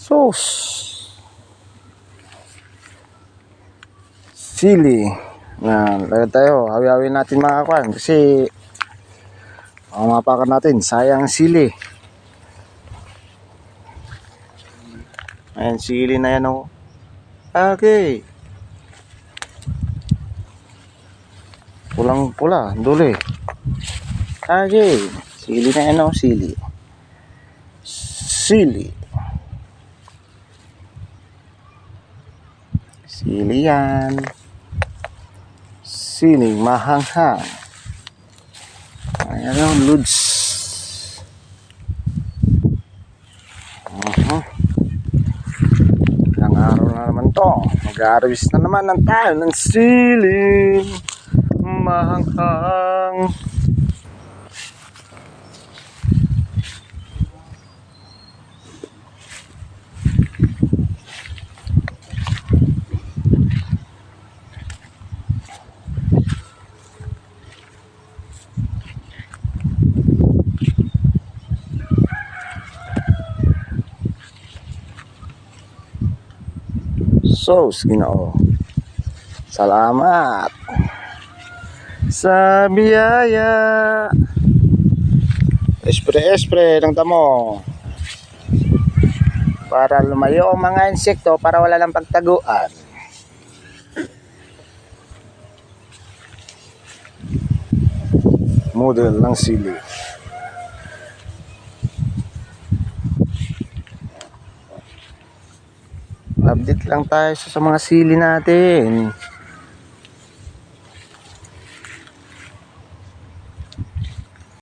Sauce. Sili. Na, lagyan tayo. Hawi-hawi natin mga kwan. Kasi, mapakan natin. Sayang sili. Ayan, sili na yan o. Okay. Pulang-pula. Duli. Okay. Sili na yan o. Sili. Sili. Sili yan. Siling mahanghang. Ayan o. Lods. Ilang araw na naman to. Mag-harvest na naman ng tayo ng siling mahanghang. Sauce, Ginoo. Salamat sa biyaya. Espre ng damo para lumayo ang mga insekto, para wala lang pagtaguan. Model ng sili. Update lang tayo sa mga sili natin.